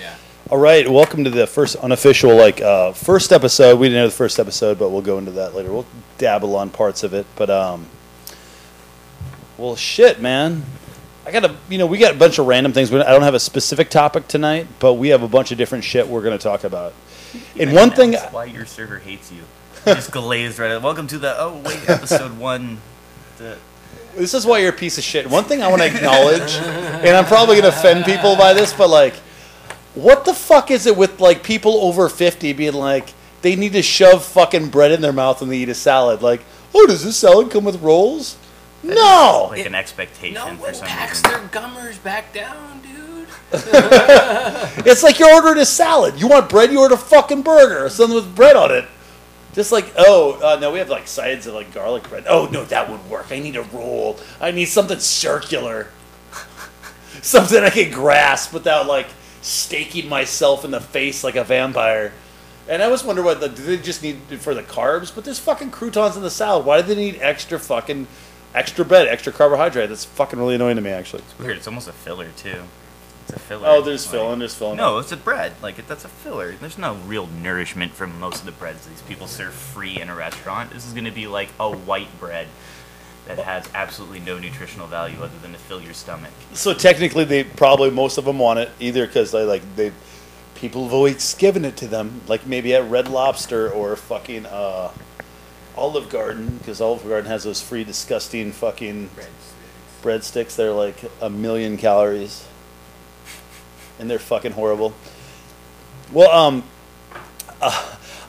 Yeah. All right, welcome to the first unofficial, first episode. We didn't know the first episode, but we'll go into that later. We'll dabble on parts of it, but well, shit, man. We got a bunch of random things. I don't have a specific topic tonight, but we have a bunch of different shit we're going to talk about. And one thing, why your server hates you? Just glazed right. Welcome to the episode 1. This is why you're a piece of shit. One thing I want to acknowledge, and I'm probably going to offend people by this, but what the fuck is it with people over 50 being they need to shove fucking bread in their mouth when they eat a salad? Does this salad come with rolls? No! An expectation no for some one packs reason. their gummers back down, dude. It's like you're ordering a salad. You want bread, you order a fucking burger or something with bread on it. Just no, we have sides of garlic bread. Oh, no, that would work. I need a roll. I need something circular. Something I can grasp without staking myself in the face like a vampire. And I always wonder do they just need it for the carbs? But there's fucking croutons in the salad. Why do they need extra bread, extra carbohydrate? That's fucking really annoying to me, actually. It's weird. It's almost a filler, too. It's a filler. Oh, there's filling. No, it's a bread. That's a filler. There's no real nourishment from most of the breads these people serve free in a restaurant. This is going to be like a white bread that has absolutely no nutritional value other than to fill your stomach. So technically, most of them want it either because people have always given it to them, maybe at Red Lobster or fucking Olive Garden, because Olive Garden has those free disgusting fucking breadsticks. They're 1 million calories, and they're fucking horrible. Well,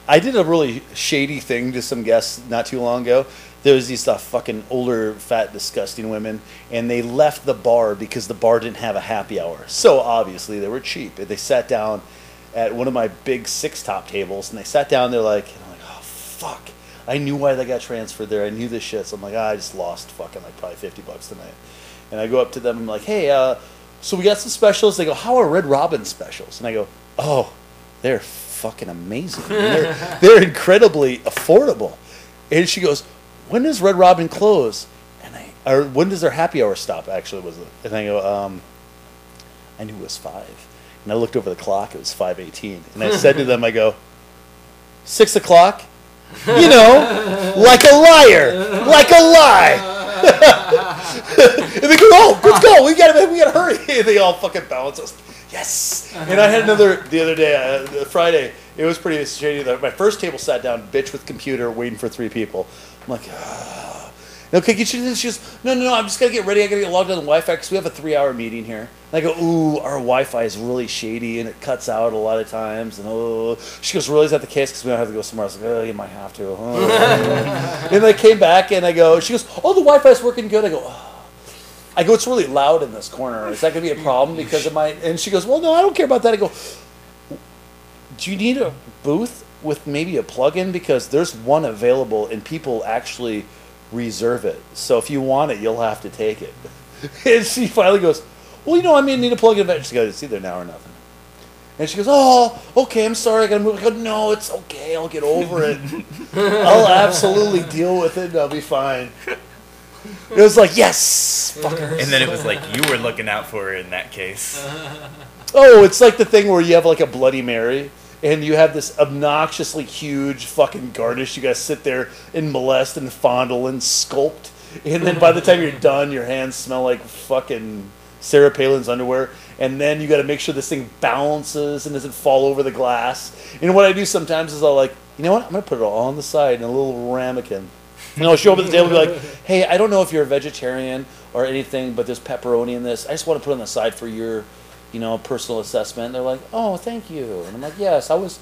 I did a really shady thing to some guests not too long ago. There was these fucking older, fat, disgusting women, and they left the bar because the bar didn't have a happy hour. So obviously they were cheap. They sat down at one of my big 6-top tables, and they sat down there and I'm like, oh fuck! I knew why they got transferred there. I knew this shit. So I'm like, I just lost fucking probably $50 tonight. And I go up to them. I'm like, hey, so we got some specials. They go, how are Red Robin specials? And I go, oh, they're fucking amazing. They're incredibly affordable. And she goes, when does Red Robin close? Or when does their happy hour stop? Actually, was it? And I go, I knew it was 5. And I looked over the clock. It was 5:18. And I said to them, I go, 6 o'clock. Like a liar, like a lie. And they go, oh, let's go. We gotta hurry. And they all fucking balance us. Yes. And I had another the other day, Friday. It was pretty shady. My first table sat down, bitch with computer, waiting for 3 people. I'm like, okay, she goes, no, I'm just going to get ready. I got to get logged on the Wi-Fi because we have a 3-hour meeting here. And I go, ooh, our Wi-Fi is really shady and it cuts out a lot of times. And she goes, really, is that the case? Because we don't have to go somewhere else. I was like, you might have to. And I came back and she goes, oh, the Wi-Fi is working good. I go, it's really loud in this corner. Is that going to be a problem because of my... And she goes, well, no, I don't care about that. I go, do you need a booth with maybe a plug-in? Because there's one available and people actually reserve it. So if you want it, you'll have to take it. And she finally goes, well, I need a plug-in. She goes, it's either now or nothing. And she goes, oh, okay, I'm sorry, I got to move. I go, no, it's okay, I'll get over it. I'll absolutely deal with it and I'll be fine. It was like, yes, fuckers. And then it was you were looking out for her in that case. Oh, it's like the thing where you have a Bloody Mary and you have this obnoxiously huge fucking garnish. You guys sit there and molest and fondle and sculpt. And then by the time you're done, your hands smell like fucking Sarah Palin's underwear. And then you got to make sure this thing balances and doesn't fall over the glass. And what I do sometimes is I'll you know what? I'm going to put it all on the side in a little ramekin. And I'll show up at the table and be like, hey, I don't know if you're a vegetarian or anything, but there's pepperoni in this. I just want to put it on the side for your... personal assessment. And they're like, oh, thank you. And I'm like, yes, I was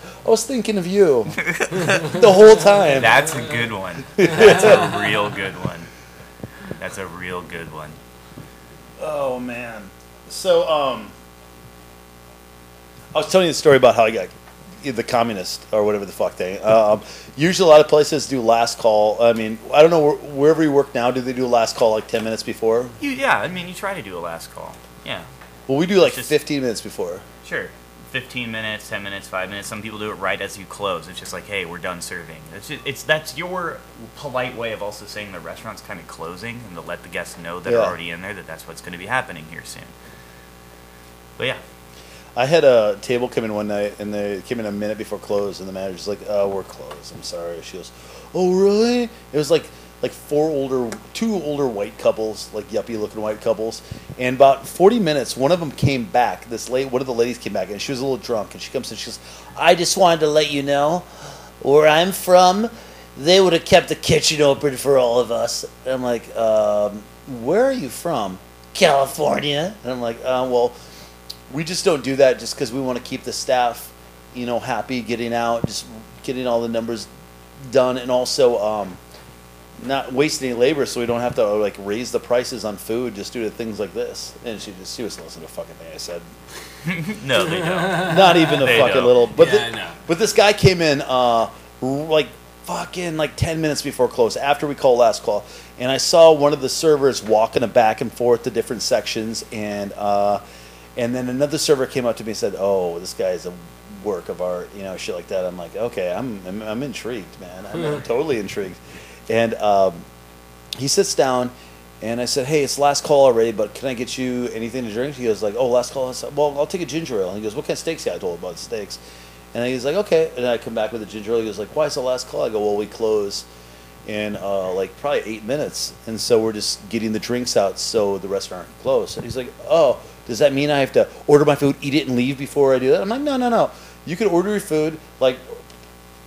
thinking of you the whole time. That's a good one. That's a real good one. That's a real good one. Oh, man. So, I was telling you the story about how I got the communist or whatever the fuck thing. Usually a lot of places do last call. I mean, I don't know, wherever you work now, do they do a last call 10 minutes before? You try to do a last call. Yeah. Well, we do 15 minutes before. Sure. 15 minutes, 10 minutes, 5 minutes. Some people do it right as you close. It's just hey, we're done serving. That's your polite way of also saying the restaurant's kind of closing and to let the guests know that are already in there that's what's going to be happening here soon. But yeah. I had a table come in one night, and they came in a minute before close, and the manager's like, "Oh, we're closed. I'm sorry." She goes, "Oh, really?" It was like two older white couples, like yuppie looking white couples, and about 40 minutes, one of them came back. One of the ladies came back, and she was a little drunk, and she comes in, she goes, "I just wanted to let you know, where I'm from, they would have kept the kitchen open for all of us." And I'm like, "Where are you from?" "California." And I'm like, "Well, we just don't do that just because we want to keep the staff, happy, getting out, just getting all the numbers done, and also not wasting any labor, so we don't have to like raise the prices on food just due to things like this." And she was listening to a fucking thing I said. No, they don't. Not even a They fucking don't. little. But Yeah, I know. but this guy came in like fucking like 10 minutes before close, after we called last call, and I saw one of the servers walking back and forth to different sections, and then another server came up to me and said, "Oh, this guy is a work of art," shit like that. I'm like, okay, I'm intrigued, man. I'm totally intrigued. And he sits down, and I said, "Hey, it's last call already, but can I get you anything to drink?" He goes like, "Oh, last call." I said, "Well, I'll take a ginger ale." And he goes, "What kind of steaks?" I told him about steaks. And he's like, "Okay." And I come back with a ginger ale. He goes like, "Why is the last call?" I go, "Well, we close in like probably 8 minutes, and so we're just getting the drinks out so the restaurant can close." And he's like, "Oh, does that mean I have to order my food, eat it, and leave before I do that?" I'm like, "No. You can order your food, like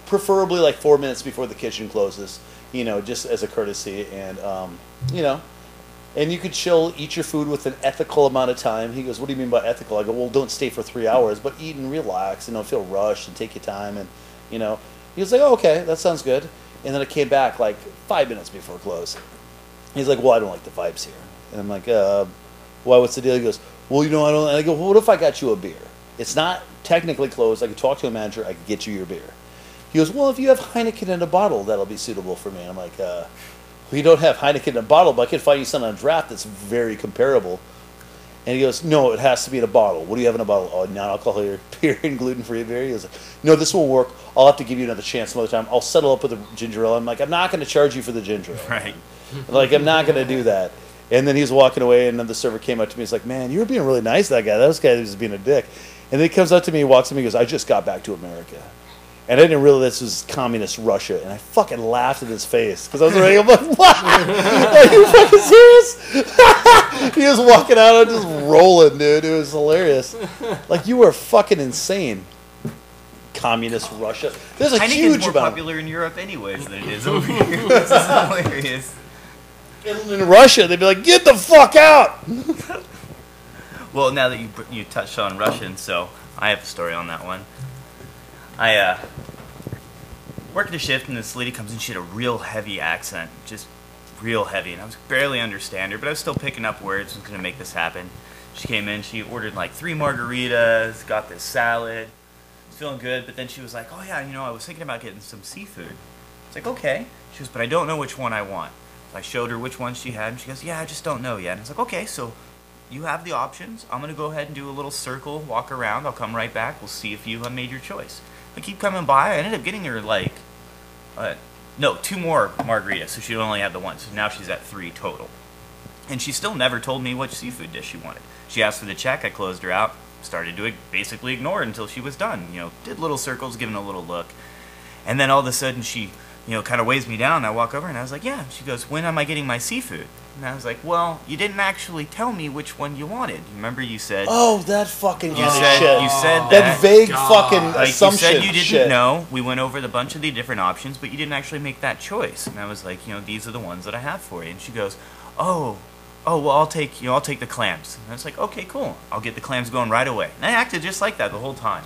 preferably like 4 minutes before the kitchen closes, just as a courtesy, and and you could chill, eat your food with an ethical amount of time." He goes, "What do you mean by ethical?" I go, "Well, don't stay for 3 hours, but eat and relax, and don't feel rushed, and take your time." And he was like, "Oh, okay, that sounds good." And then I came back like 5 minutes before close. He's like, "Well, I don't like the vibes here." And I'm like, "Why? What's the deal?" He goes, "Well, I don't." And I go, "Well, what if I got you a beer? It's not technically closed. I could talk to a manager. I could get you your beer." He goes, "Well, if you have Heineken in a bottle, that'll be suitable for me." And I'm like, "We don't have Heineken in a bottle, but I can find you something on draft that's very comparable." And he goes, "No, it has to be in a bottle. What do you have in a bottle?" "Oh, non-alcoholic beer and gluten-free beer." He goes, "No, this won't work. I'll have to give you another chance some other time. I'll settle up with a ginger ale." I'm like, "I'm not going to charge you for the ginger ale." Right. Like, I'm not going to do that. And then he was walking away, and then the server came up to me. He's like, "Man, you were being really nice to that guy. That guy was being a dick." And then he comes up to me, walks to me, and goes, "I just got back to America. And I didn't realize this was communist Russia." And I fucking laughed in his face. Because I was like, "What? Are you fucking serious?" He was walking out and just rolling, dude. It was hilarious. Like, you were fucking insane. Communist Russia. There's a Heineken's huge more amount. popular in Europe anyways than it is over here. This is hilarious. In Russia, they'd be like, "Get the fuck out!" Well, now that you touched on Russian, so I have a story on that one. I worked a shift, and this lady comes in. She had a real heavy accent, just real heavy, and I was barely understand her, but I was still picking up words. I was going to make this happen. She came in. She ordered like 3 margaritas, got this salad. I was feeling good, but then she was like, "Oh yeah, I was thinking about getting some seafood." It's like, "Okay." She goes, "But I don't know which one I want." So I showed her which one she had, and she goes, "Yeah, I just don't know yet." And I was like, "Okay, so you have the options. I'm going to go ahead and do a little circle, walk around. I'll come right back. We'll see if you have made your choice." I keep coming by. I ended up getting her like, 2 more margaritas, so she only had the one. So now she's at 3 total. And she still never told me which seafood dish she wanted. She asked for the check. I closed her out. Started to basically ignore it until she was done. Did little circles, giving a little look. And then all of a sudden she, kind of weighs me down. I walk over and I was like, "Yeah." She goes, "When am I getting my seafood?" And I was like, "Well, you didn't actually tell me which one you wanted. Remember you said..." Oh, that fucking You shit. said That vague God. fucking Like, assumption you said you didn't shit. know. We went over the bunch of the different options, but you didn't actually make that choice. And I was like, these are the ones that I have for you. And she goes, "Oh, well, I'll take the clams." And I was like, "Okay, cool. I'll get the clams going right away." And I acted just like that the whole time.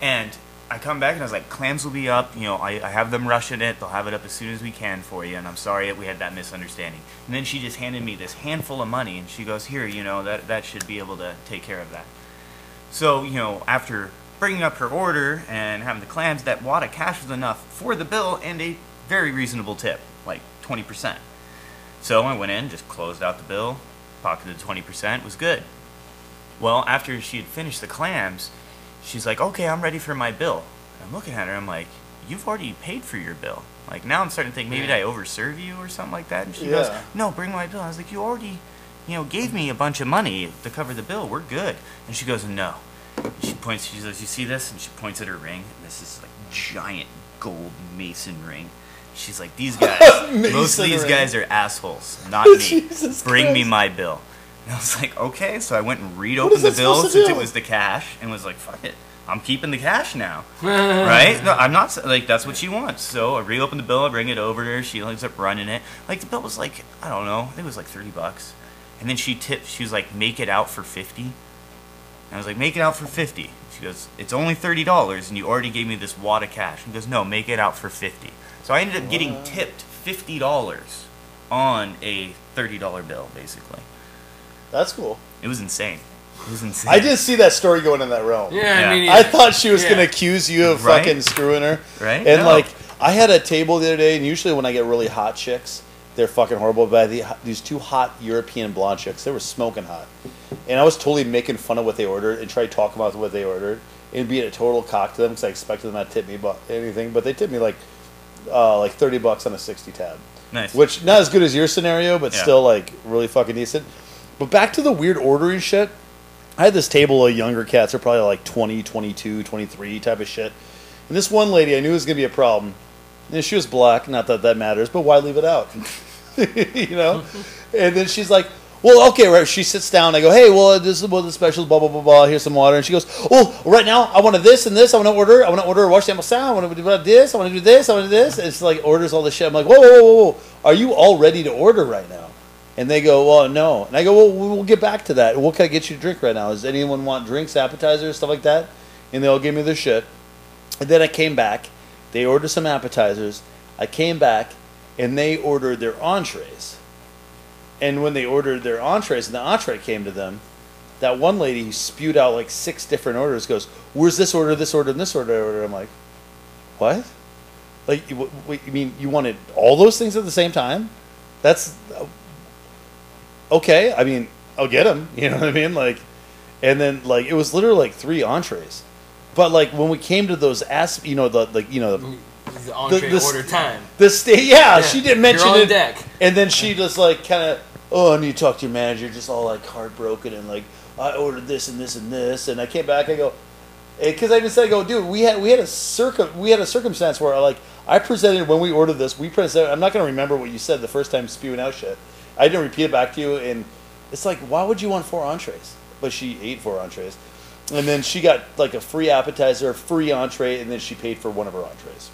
And I come back and I was like, "Clams will be up. I have them rushing it. They'll have it up as soon as we can for you. And I'm sorry that we had that misunderstanding." And then she just handed me this handful of money, and she goes, "Here, that should be able to take care of that." So, after bringing up her order and having the clams, that wad of cash was enough for the bill and a very reasonable tip, like 20%. So I went in, just closed out the bill, pocketed the 20%, was good. Well, after she had finished the clams, she's like, "Okay, I'm ready for my bill." And I'm looking at her, I'm like, "You've already paid for your bill." Like, now I'm starting to think, maybe did I overserve you or something like that? And she goes, "No, bring my bill." I was like, "You already, gave me a bunch of money to cover the bill. We're good." And she goes, "No, She points. She says, "You see this?" And she points at her ring. And this is like giant gold mason ring. She's like, "These guys, most of these guys are assholes, not me. Jesus Bring me Christ. my bill." And I was like, "Okay." So I went and reopened the bill since it was the cash, and was like, "Fuck it, I'm keeping the cash now." Right? No, I'm not like that's what she wants. So I reopened the bill, I bring it over to her. She ends up running it. Like the bill was like, I don't know, I think it was like $30. And then she tipped. She was like, "Make it out for 50." And I was like, "Make it out for 50." She goes, "It's only $30, and you already gave me this wad of cash." He goes, "No, make it out for 50." So I ended up getting tipped $50 on a $30 bill, basically. That's cool. It was insane. It was insane. I didn't see that story going in that realm. Yeah, I mean, I thought she was going to accuse you of Right? fucking screwing her. Right? And No. like, I had a table the other day, and usually when I get really hot chicks, they're fucking horrible. But these two hot European blonde chicks, they were smoking hot. And I was totally making fun of what they ordered and tried talking about what they ordered and being a total cock to them because I expected them not to tip me anything. But they tipped me like $30 on a 60 tab. Nice. Which, not as good as your scenario, but Yeah. still like really fucking decent. But back to the weird ordering shit. I had this table of younger cats. They're probably like 20, 22, 23 type of shit. And this one lady, I knew was going to be a problem. And she was black. Not that that matters, but why leave it out? You know? And then she's like, well, okay, right. She sits down. I go, hey, well, this is what the special, blah, blah, blah, blah. Here's some water. And she goes, oh, right now, I want this and this. I want to order a wash sample sound. I want to do this. I want to do this. I want to do this. And it's like orders all this shit. I'm like, whoa, whoa, whoa, whoa. Are you all ready to order right now? And they go, well, no. And I go, well, we'll get back to that. What can I get you to drink right now? Does anyone want drinks, appetizers, stuff like that? And they all give me their shit. And then I came back. They ordered some appetizers. I came back, and they ordered their entrees. And when they ordered their entrees, and the entree came to them, that one lady spewed out like 6 different orders, goes, where's this order, this order, and this order? I'm like, what? Like, you mean you wanted all those things at the same time? That's... okay, I mean, I'll get them. You know what I mean? Like, and then like it was literally like 3 entrees, but like when we came to those the entree order time. She didn't mention You're on it. deck. And then she just like kind of, oh, I need to talk to your manager, just all like heartbroken and like I ordered this and this and this, and I came back. I go, because I just said, I go, dude, we had a circumstance where like I presented when we ordered this. We presented. I'm not gonna remember what you said the first time spewing out shit. I didn't repeat it back to you, and it's like, why would you want 4 entrees? But she ate 4 entrees. And then she got like a free appetizer, a free entree, and then she paid for one of her entrees.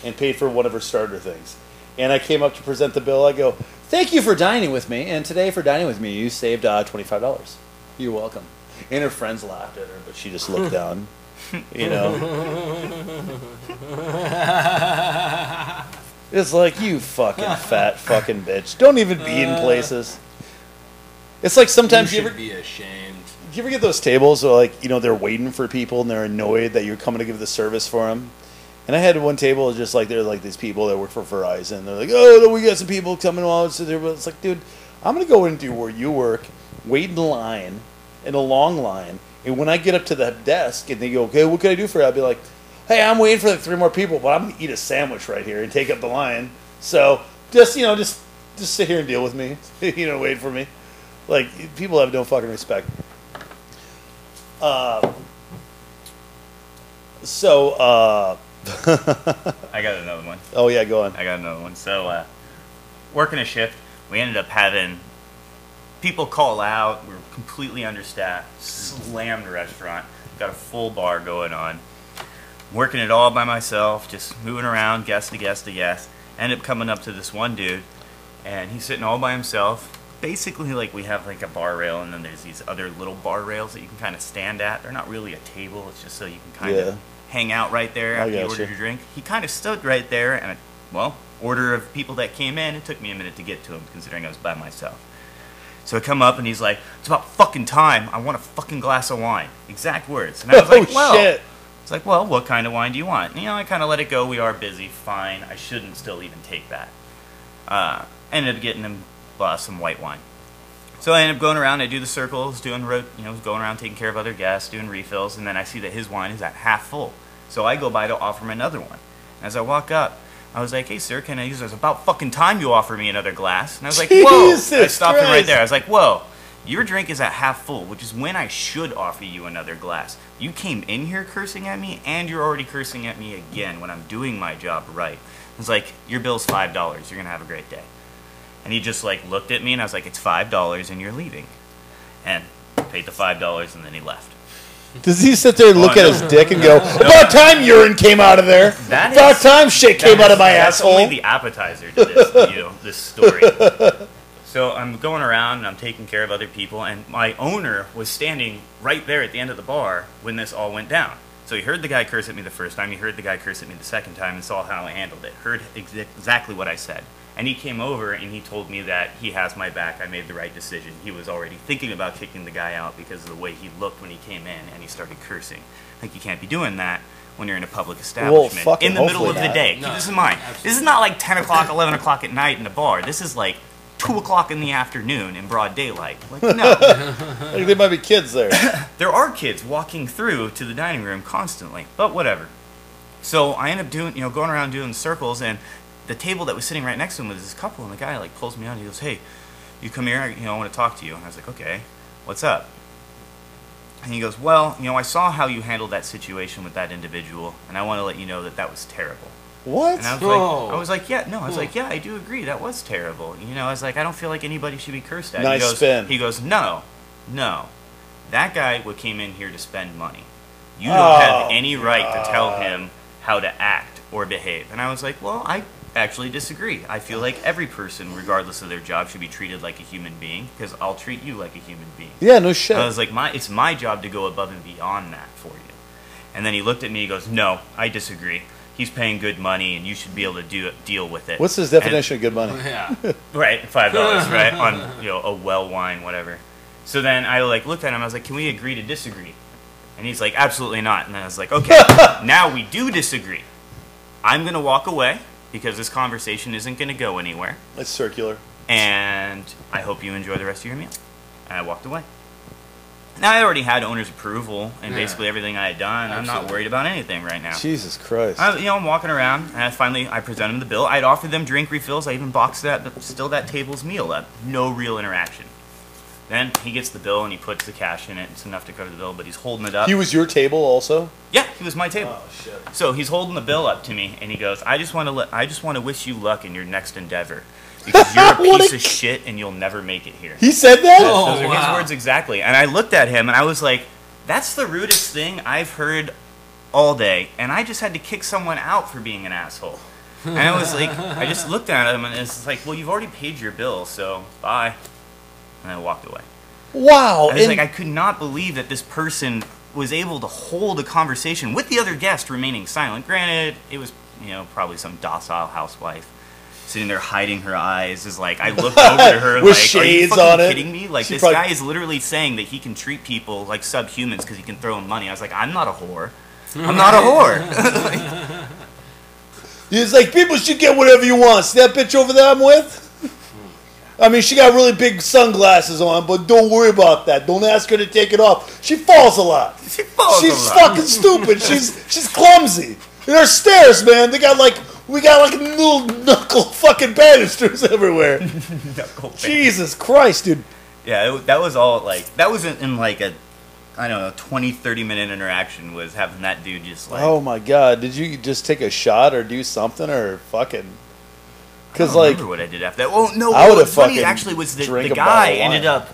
And paid for one of her starter things. And I came up to present the bill. I go, thank you for dining with me. And today for dining with me, you saved $25. You're welcome. And her friends laughed at her, but she just looked down. You know? It's like, you fucking fat fucking bitch. Don't even be in places. It's like sometimes you should be ashamed. Do you ever get those tables where, like, you know, they're waiting for people and they're annoyed that you're coming to give the service for them? And I had one table just like they're like these people that work for Verizon. They're like, oh, no, we got some people coming on. So it's like, dude, I'm going to go into where you work, wait in line, in a long line. And when I get up to the desk and they go, okay, what can I do for you? I'll be like, hey, I'm waiting for like 3 more people, but I'm going to eat a sandwich right here and take up the line. So just, you know, just sit here and deal with me. You know, wait for me. Like, people have no fucking respect. I got another one. Oh, yeah, go on. I got another one. So, working a shift, we ended up having people call out. We were completely understaffed, slammed restaurant, got a full bar going on. Working it all by myself, just moving around, guest to guest to guest. Ended up coming up to this one dude, and he's sitting all by himself. Basically, like, we have like a bar rail, and then there's these other little bar rails that you can kind of stand at. They're not really a table; it's just so you can kind of hang out right there after you ordered your drink. He kind of stood right there, and order of people that came in. It took me a minute to get to him, considering I was by myself. So I come up, and he's like, "It's about fucking time. I want a fucking glass of wine." Exact words. And I was like, "Well." Shit. It's like, well, what kind of wine do you want? And, you know, I kind of let it go. We are busy. Fine. I shouldn't still even take that. Ended up getting him some white wine. So I ended up going around. I do the circles, going around taking care of other guests, doing refills, and then I see that his wine is at half full. So I go by to offer him another one. And as I walk up, I was like, hey, sir, can I use this? It's about fucking time you offer me another glass. And I was like, whoa. I stopped him right there. I was like, whoa. your drink is at half full, which is when I should offer you another glass. You came in here cursing at me, and you're already cursing at me again when I'm doing my job right. It's like, your bill's $5. You're going to have a great day. And he just, like, looked at me, and I was like, it's $5, and you're leaving. And paid the $5, and then he left. Does he sit there and look at his dick and go, about time urine came out of there? About time shit came out of my asshole? That's only the appetizer to this, this story. So I'm going around and I'm taking care of other people, and my owner was standing right there at the end of the bar when this all went down. So he heard the guy curse at me the first time, he heard the guy curse at me the second time, and saw how I handled it. Heard exactly what I said. And he came over and he told me that he has my back, I made the right decision. He was already thinking about kicking the guy out because of the way he looked when he came in and he started cursing. Like, you can't be doing that when you're in a public establishment in the middle of the day. Keep this in mind. This is not like 10 o'clock, 11 o'clock at night in a bar. This is like 2 o'clock in the afternoon in broad daylight. Like, no. Like, there might be kids there. There are kids walking through to the dining room constantly, but whatever. So I end up doing, going around doing circles, and the table that was sitting right next to him was this couple, and the guy like pulls me out and he goes, hey, you come here, I want to talk to you. And I was like, okay, what's up? And he goes, well, I saw how you handled that situation with that individual, and I want to let you know that that was terrible. What? And I was like, yeah, I do agree, that was terrible. I was like, I don't feel like anybody should be cursed at. Nice spin. He goes, no, that guy came in here to spend money. You don't have any right to tell him how to act or behave. And I was like, well, I actually disagree. I feel like every person, regardless of their job, should be treated like a human being, because I'll treat you like a human being. Yeah, no shit. I was like, it's my job to go above and beyond that for you. And then he looked at me, he goes, no, I disagree. He's paying good money, and you should be able to deal with it. What's his definition of good money? Yeah. Right, $5, right, on a well wine, whatever. So then I looked at him, I was like, can we agree to disagree? And he's like, absolutely not. And then I was like, okay, now we do disagree. I'm going to walk away, because this conversation isn't going to go anywhere. It's circular. And I hope you enjoy the rest of your meal. And I walked away. Now, I already had owner's approval and basically everything I had done. I'm not worried about anything right now. Jesus Christ. I'm walking around, and I present him the bill. I'd offered them drink refills. I even boxed that table's meal up. No real interaction. Then he gets the bill, and he puts the cash in it. It's enough to cover the bill, but he's holding it up. He was your table also? Yeah, he was my table. Oh, shit. So he's holding the bill up to me, and he goes, I just want to wish you luck in your next endeavor. Because you're a piece of shit, and you'll never make it here. He said that? Those are his words exactly. And I looked at him, and I was like, that's the rudest thing I've heard all day. And I just had to kick someone out for being an asshole. And I was like, I just looked at him, and it's like, well, you've already paid your bill, so bye. And I walked away. Wow. I was like, I could not believe that this person was able to hold a conversation with the other guest remaining silent. Granted, it was, probably some docile housewife sitting there hiding her eyes. Is like, I looked over to her with like, shades are you on fucking it? kidding me? Like, She this probably... guy is literally saying that he can treat people like subhumans because he can throw them money. I was like, I'm not a whore. I'm not a whore. He's like, people should get whatever you want. See that bitch over there I'm with? I mean, she got really big sunglasses on, but don't worry about that. Don't ask her to take it off. She falls a lot. She's fucking stupid. She's clumsy. And her stairs, man, we got like little knuckle fucking banisters everywhere. Jesus Christ, dude. Yeah, that was all that was in like a, I don't know, 20, 30-minute interaction was having that dude just like. Oh my God, did you just take a shot or do something or fucking? Because I don't remember what I did after that. Oh no! I would have funny actually was the guy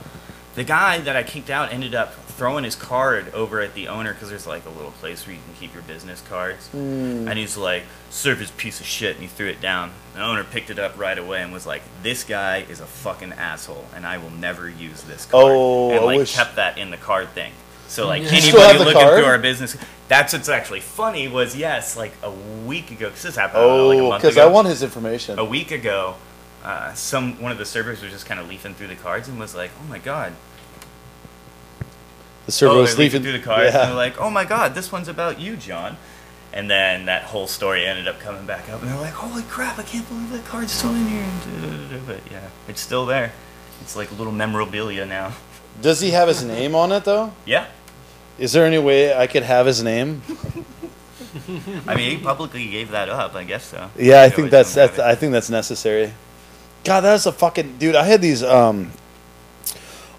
the guy that I kicked out ended up throwing his card over at the owner because there's like a little place where you can keep your business cards, and he's like, "Serve his piece of shit," and he threw it down. The owner picked it up right away and was like, "This guy is a fucking asshole, and I will never use this card." And kept that in the card thing. So like anybody looking through our business, that's what's actually funny was like a week ago, because this happened like a month ago. Because I want his information. A week ago, one of the servers was just kind of leafing through the cards and was like, "Oh my God." The server was leafing through the cards and they're like, "Oh my God, this one's about you, John." And then that whole story ended up coming back up, and they're like, "Holy crap, I can't believe that card's still in here." But yeah, it's still there. It's like a little memorabilia now. Does he have his name on it though? Yeah. Is there any way I could have his name? I mean, he publicly gave that up. I guess so. Yeah, I think that's necessary. God, that's a fucking dude. I had these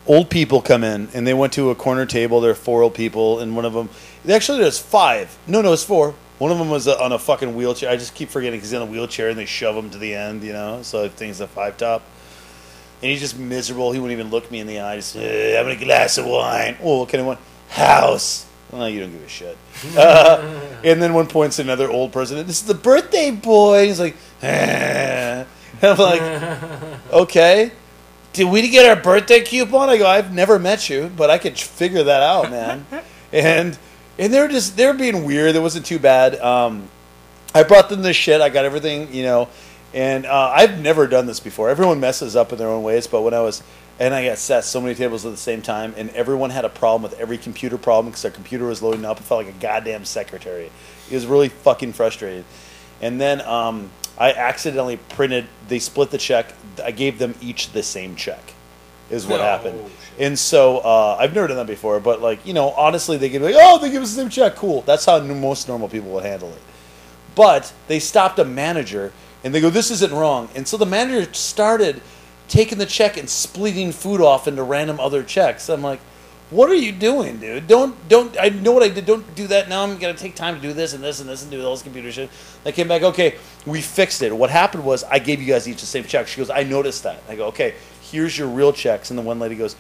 old people come in, and they went to a corner table. There are 4 old people, and one of them, actually there's 5. No, it's 4. One of them was on a fucking wheelchair. I just keep forgetting because he's in a wheelchair, and they shove him to the end, so I think it's a 5 top. And he's just miserable. He wouldn't even look me in the eye. Just, have a glass of wine. Oh, what kind of wine? House. Well, you don't give a shit. And then one point's another old person. This is the birthday boy. He's like, I'm like, okay. Did we get our birthday coupon? I go, I've never met you, but I could figure that out, man. And they were being weird. It wasn't too bad. I brought them this shit. I got everything, and I've never done this before. Everyone messes up in their own ways, but I got sat so many tables at the same time, and everyone had a problem with every computer problem because their computer was loading up. It felt like a goddamn secretary. It was really fucking frustrated. And then I accidentally they split the check. I gave them each the same check is what happened. And so I've never done that before, but honestly, they give us the same check. Cool. That's how most normal people would handle it. But they stopped a manager, and they go, this isn't wrong. And so the manager started taking the check and splitting food off into random other checks. I'm like, what are you doing, dude? Don't. I know what I did. Don't do that. Now I'm gonna take time to do this and this and this and do all this computer shit. I came back. Okay, we fixed it. What happened was I gave you guys each the same check. She goes, I noticed that. I go, okay, here's your real checks. And the one lady goes,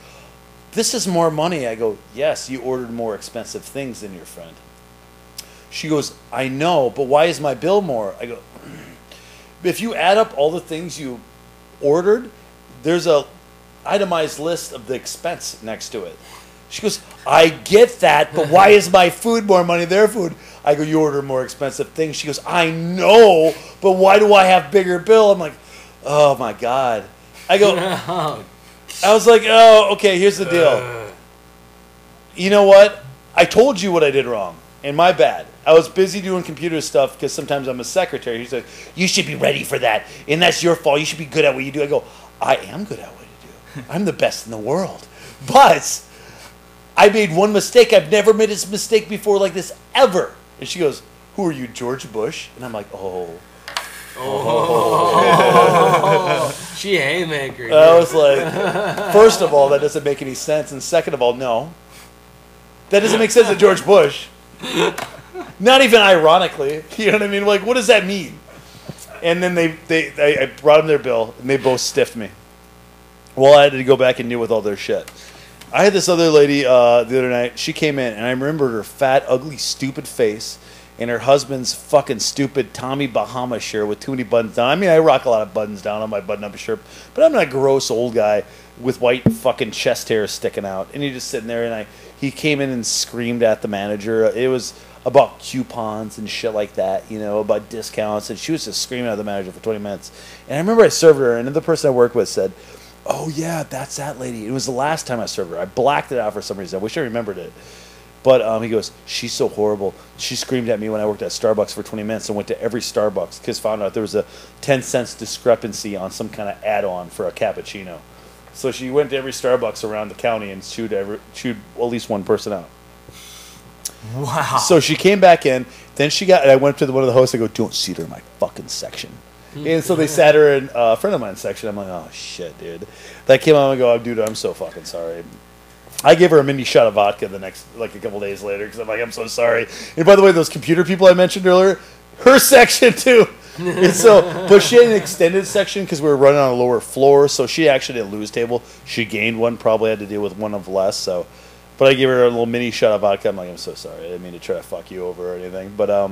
this is more money. I go, yes, you ordered more expensive things than your friend. She goes, I know, but why is my bill more? I go, if you add up all the things you ordered, there's a itemized list of the expense next to it. She goes, I get that, but why is my food more money than their food? I go, you order more expensive things. She goes, I know, but why do I have bigger bill? I'm like, oh my God. I go, I was like, oh, okay, here's the deal. You know what? I told you what I did wrong, and my bad. I was busy doing computer stuff because sometimes I'm a secretary. He's like, you should be ready for that, and that's your fault. You should be good at what you do. I go, I am good at what I do. I'm the best in the world. But I made one mistake. I've never made this mistake before like this ever. And she goes, who are you, George Bush? And I'm like, oh. She haymaker. I was like, first of all, that doesn't make any sense. And second of all, no. That doesn't make sense to George Bush. Not even ironically. You know what I mean? Like, what does that mean? And then I brought them their bill, and they both stiffed me. Well, I had to go back and deal with all their shit. I had this other lady the other night. She came in, and I remembered her fat, ugly, stupid face and her husband's fucking stupid Tommy Bahama shirt with too many buttons down. I mean, I rock a lot of buttons down on my button-up shirt, but I'm not a gross old guy with white fucking chest hair sticking out. And he's just sitting there, and he came in and screamed at the manager. It was about coupons and shit like that, about discounts, and she was just screaming at the manager for 20 minutes. And I remember I served her, and the person I worked with said, oh, yeah, that's that lady. It was the last time I served her. I blacked it out for some reason. I wish I remembered it. But he goes, she's so horrible. She screamed at me when I worked at Starbucks for 20 minutes and went to every Starbucks because found out there was a 10 cents discrepancy on some kind of add-on for a cappuccino. So she went to every Starbucks around the county and chewed at least one person out. Wow. So she came back in. Then I went to one of the hosts. I go, don't seat her in my fucking section. And so they sat her in a friend of mine's section. I'm like, oh, shit, dude. That came out and I go, oh, dude, I'm so fucking sorry. I gave her a mini shot of vodka the next, a couple days later because I'm like, I'm so sorry. And by the way, those computer people I mentioned earlier, her section too. And so, but she had an extended section because we were running on a lower floor, so she actually didn't lose table. She gained one, probably had to deal with one of less. So, but I gave her a little mini shot of vodka. I'm like, I'm so sorry. I didn't mean to try to fuck you over or anything. But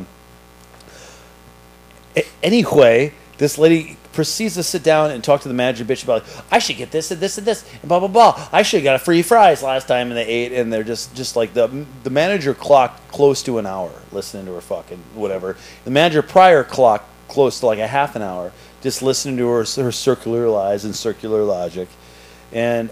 anyway, this lady proceeds to sit down and talk to the manager bitch about, I should get this and this and this and blah blah blah. I should have got a free fries last time, and they ate, and they're just like the manager clocked close to an hour listening to her fucking whatever. The manager prior clocked close to like a half an hour just listening to her circular lies and circular logic. And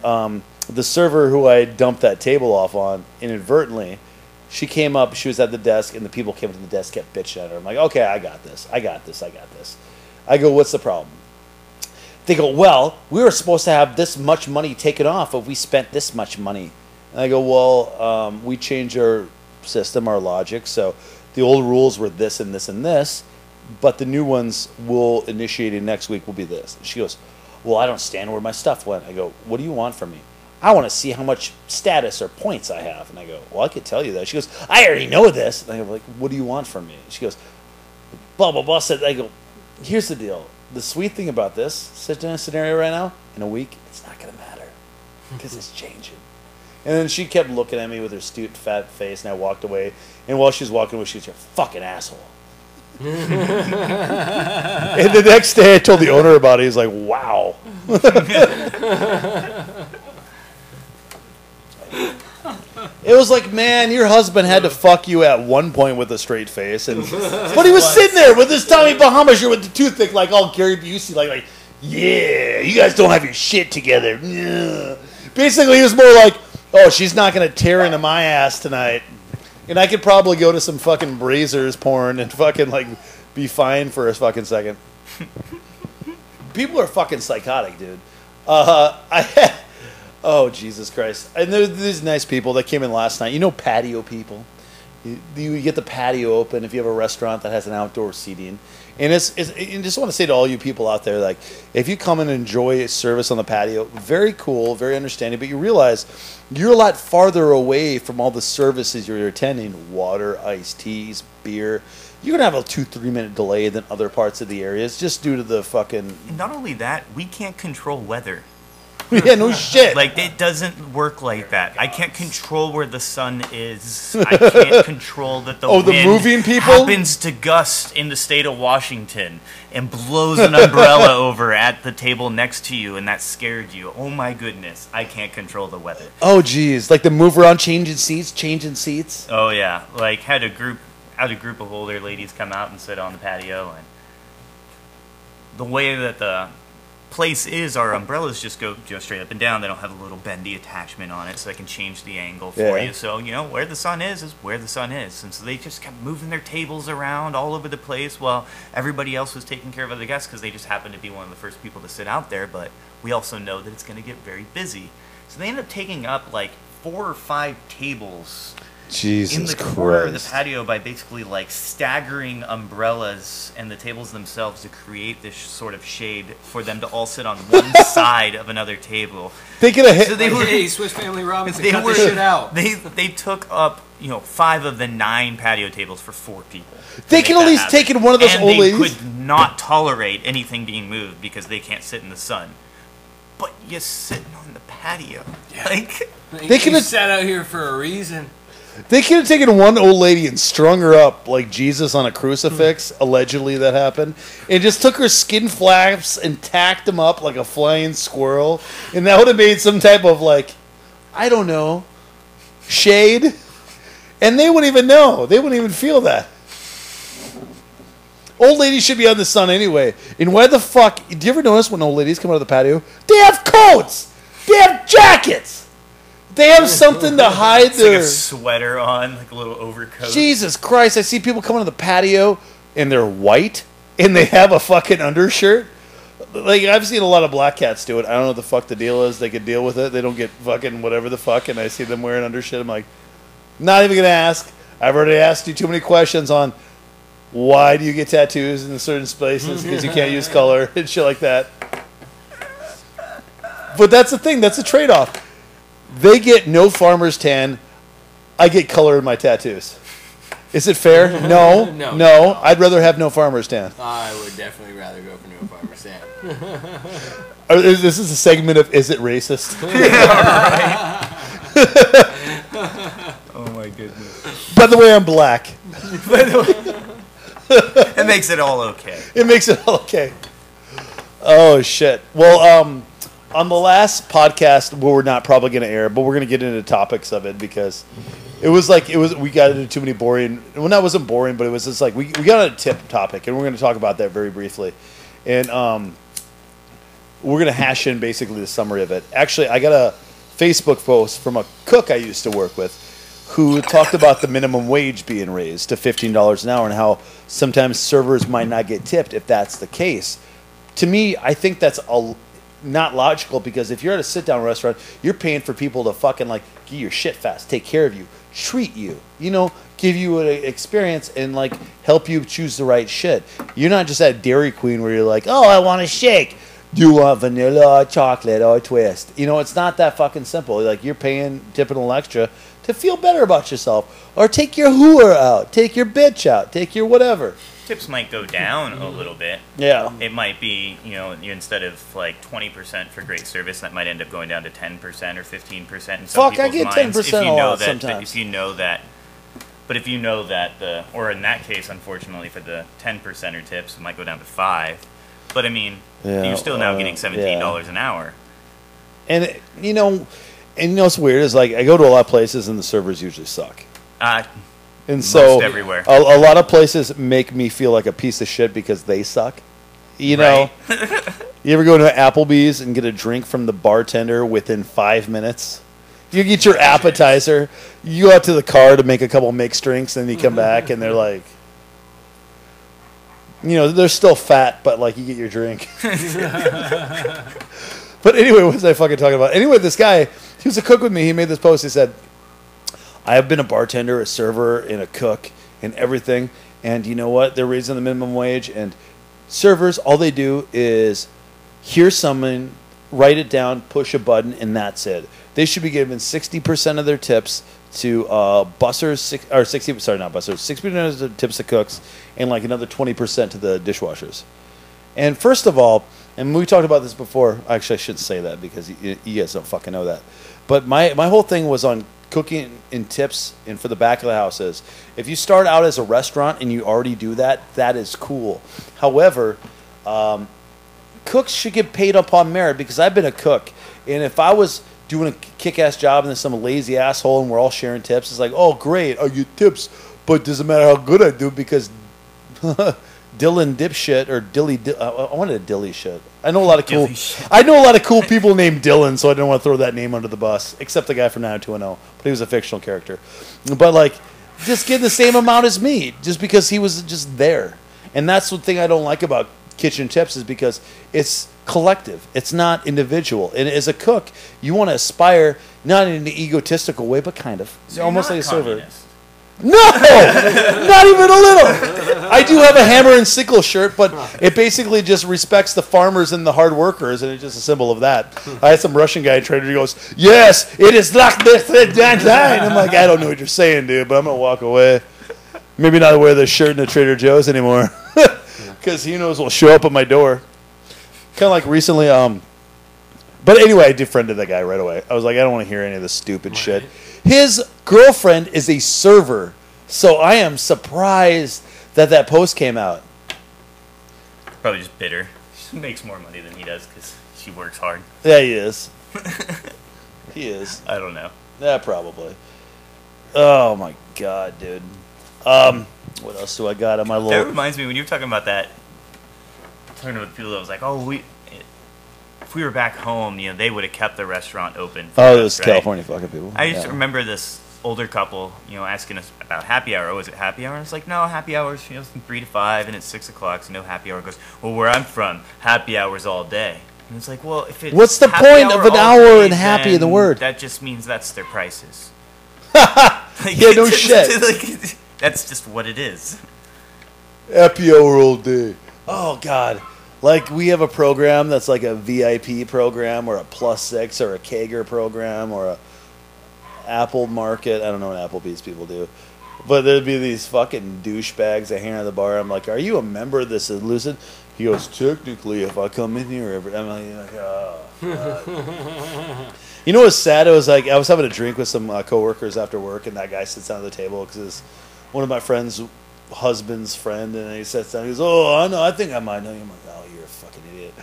the server who I dumped that table off on inadvertently, she came up, she was at the desk, and the people came up to the desk, kept bitching at her. I'm like, okay, I got this. I go, what's the problem? They go, well, we were supposed to have this much money taken off if we spent this much money. And I go, well, we changed our system, our logic, so the old rules were this and this and this, but the new ones we'll initiate in next week will be this. And she goes, well, I don't stand where my stuff went. I go, what do you want from me? I want to see how much status or points I have. And I go, well, I could tell you that. She goes, I already know this. And I go, like, what do you want from me? She goes, blah, blah, blah. I go, here's the deal. The sweet thing about this scenario right now, in a week, it's not going to matter because it's changing. And then she kept looking at me with her stupid fat face, and I walked away. And while she was walking away, she was, "You're a fucking asshole." And the next day, I told the owner about it. He's like, "Wow." It was like, man, your husband had to fuck you at one point with a straight face, but he was sitting there with his Tommy Bahama shirt with the toothpick, like all Gary Busey, like, yeah, you guys don't have your shit together. Yeah. Basically, he was more like, oh, she's not going to tear into my ass tonight. And I could probably go to some fucking Brazers porn and fucking, like, be fine for a fucking second. People are fucking psychotic, dude. Oh, Jesus Christ. And there's these nice people that came in last night. You know patio people? You get the patio open if you have a restaurant that has an outdoor seating. And I just want to say to all you people out there, like, if you come and enjoy service on the patio, very cool, very understanding, but you realize you're a lot farther away from all the services you're attending. Water, iced teas, beer. You're going to have a 2-3 minute delay than other parts of the areas just due to the fucking... And not only that, we can't control weather. Yeah, no shit. Like, it doesn't work like that. I can't control where the sun is. I can't control that the wind moving people happens to gust in the state of Washington and blows an umbrella over at the table next to you, and that scared you. Oh my goodness, I can't control the weather. Oh geez, like the move around, changing seats. Oh yeah, like had a group of older ladies come out and sit on the patio, and the way that the place is, our umbrellas just go straight up and down. They don't have a little bendy attachment on it, so they can change the angle for you. So, you know, where the sun is where the sun is. And so they just kept moving their tables around all over the place while everybody else was taking care of other guests because they just happened to be one of the first people to sit out there. But we also know that it's going to get very busy. So they end up taking up like 4 or 5 tables Jesus in the corner of the patio by basically like staggering umbrellas and the tables themselves to create this sort of shade for them to all sit on one side of another table. They could have hit. So they were, hey, Swiss Family Robinson, cut this shit out. They took up 5 of the 9 patio tables for 4 people. They could at least taken one of those old ladies. And they could not tolerate anything being moved because they can't sit in the sun. But you're sitting on the patio. Yeah. Like they could have sat out here for a reason. They could have taken one old lady and strung her up like Jesus on a crucifix, allegedly that happened, and just took her skin flaps and tacked them up like a flying squirrel, and that would have made some type of, like, I don't know, shade, and they wouldn't even know. They wouldn't even feel that. Old ladies should be on the sun anyway. And why the fuck, do you ever notice when old ladies come out of the patio, they have coats! They have jackets! They have something to hide their... like a sweater on, like a little overcoat. Jesus Christ, I see people coming to the patio, and they're white, and they have a fucking undershirt. Like, I've seen a lot of black cats do it. I don't know what the fuck the deal is. They could deal with it. They don't get fucking whatever the fuck, and I see them wearing undershit. I'm like, not even going to ask. I've already asked you too many questions on why do you get tattoos in certain places, because you can't use color and shit like that. But that's the thing. That's a trade-off. They get no farmer's tan. I get color in my tattoos. Is it fair? No. No. I'd rather have no farmer's tan. I would definitely rather go for no farmer's tan. This is a segment of Is It Racist? Yeah, right. Oh my goodness. By the way, I'm black. It makes it all okay. It makes it all okay. Oh, shit. Well, on the last podcast, we're not probably going to air, but we're going to get into topics of it because we got into too many boring, well, that wasn't boring, but it was just like, we got on a tip topic, and we're going to talk about that very briefly. And we're going to hash in basically the summary of it. Actually, I got a Facebook post from a cook I used to work with who talked about the minimum wage being raised to $15 an hour and how sometimes servers might not get tipped if that's the case. To me, I think that's not logical, because if you're at a sit-down restaurant, you're paying for people to fucking, like, get your shit fast, take care of you, treat you, give you an experience and, like, help you choose the right shit. You're not just at Dairy Queen where you're like, oh, I want a shake. Do you want vanilla, chocolate, or twist? You know, it's not that fucking simple. Like, you're tipping a little extra to feel better about yourself. Or take your whore out. Take your bitch out. Take your whatever. Tips might go down a little bit. Yeah. It might be, instead of like 20% for great service, that might end up going down to 10% or 15% in some Fuck, I get minds. 10% a lot sometimes. If you know that, or in that case, unfortunately, for the 10%er tips, it might go down to 5. But I mean, you're still now getting $17 an hour. And what's weird is, like, I go to a lot of places and the servers usually suck. And so everywhere. A lot of places make me feel like a piece of shit because they suck. You know? You ever go to Applebee's and get a drink from the bartender within 5 minutes? You get your appetizer, you go out to the car to make a couple mixed drinks, and then you come back and they're like, they're still fat, but like you get your drink. But anyway, what was I fucking talking about? Anyway, this guy, he was a cook with me. He made this post. He said, I have been a bartender, a server, and a cook, and everything. And you know what? They're raising the minimum wage. And servers, all they do is hear someone, write it down, push a button, and that's it. They should be given 60% of their tips to bussers, 60% of the tips to cooks, and like another 20% to the dishwashers. And first of all, and we talked about this before. Actually, I shouldn't say that because you guys don't fucking know that. But my whole thing was on cooking and tips, and for the back of the house is, if you start out as a restaurant and you already do that, that is cool. However, cooks should get paid upon merit, because I've been a cook, and if I was doing a kick-ass job and there's some lazy asshole and we're all sharing tips, it's like, oh great, I get tips, but it doesn't matter how good I do because Dylan dipshit or I wanted a Dilly shit. I know a lot of cool people named Dylan, so I didn't want to throw that name under the bus, except the guy from 90210, but he was a fictional character. But like, just get the same amount as me, just because he was just there. And that's the thing I don't like about kitchen tips, is because it's collective. It's not individual. And as a cook, you want to aspire, not in an egotistical way, but kind of. So almost like a communist. server. No! Not even a little! I do have a hammer and sickle shirt, but it basically just respects the farmers and the hard workers, and it's just a symbol of that. I had some Russian guy trader who goes, yes, it is like this, I'm like, I don't know what you're saying, dude, but I'm going to walk away. Maybe not wear this shirt in the Trader Joe's anymore. Because he knows will show up at my door. Kind of like recently, but anyway, I defriended that guy right away. I was like, I don't want to hear any of this stupid shit. His girlfriend is a server, so I am surprised that post came out. Probably just bitter. She makes more money than he does because she works hard. Yeah, he is. He is. I don't know. Yeah, probably. Oh my god, dude. What else do I got on my little... That reminds me, when you were talking about that, talking about people that was like, oh, if we were back home, they would have kept the restaurant open for us, those California fucking people. I used to remember this older couple, asking us about happy hour. Was it happy hour? And it's like, no, happy hours, from 3 to 5, and it's 6 o'clock, so no happy hour. Goes, well, where I'm from, happy hours all day. And it's like, well, if it's what's the point of an hour and happy in the word? That just means that's their prices. Yeah, no shit. That's just what it is. Happy hour all day. Oh, God. Like, we have a program that's like a VIP program or a +6 or a Kager program or a Apple Market. I don't know what Applebee's people do. But there'd be these fucking douchebags that hang out at the bar. I'm like, are you a member of this Lucid? He goes, technically, if I come in here every... I'm like, oh, God. You know what's sad? It was like, I was having a drink with some coworkers after work, and that guy sits down at the table because it's one of my friend's husband's friend, and he sits down and he goes, oh, I know, I think I might know you. I'm like, oh, you're a fucking idiot.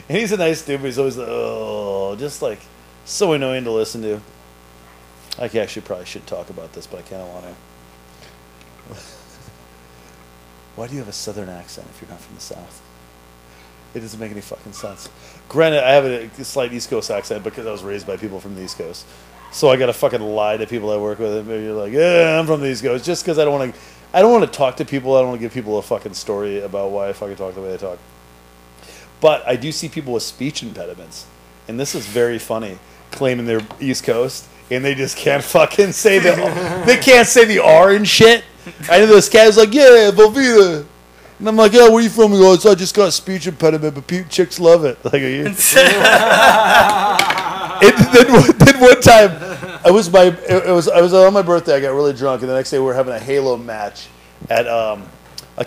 And he's a nice dude, but he's always like, oh, just like so annoying to listen to. I actually probably should talk about this, but I kind of want to. Why do you have a southern accent if you're not from the South? It doesn't make any fucking sense. Granted, I have a slight East Coast accent because I was raised by people from the East Coast. So I got to fucking lie to people I work with. And maybe you're like, yeah, I'm from the East Coast. Just because I don't want to talk to people. I don't want to give people a fucking story about why I fucking talk the way I talk. But I do see people with speech impediments. And this is very funny, claiming they're East Coast. And they just can't fucking say they can't say the R and shit. I know this guy's like, yeah, Velveeta. And I'm like, yeah, where are you from? He goes, I just got a speech impediment, but chicks love it. Like, and then one time, I was on my birthday. I got really drunk, and the next day we were having a Halo match at a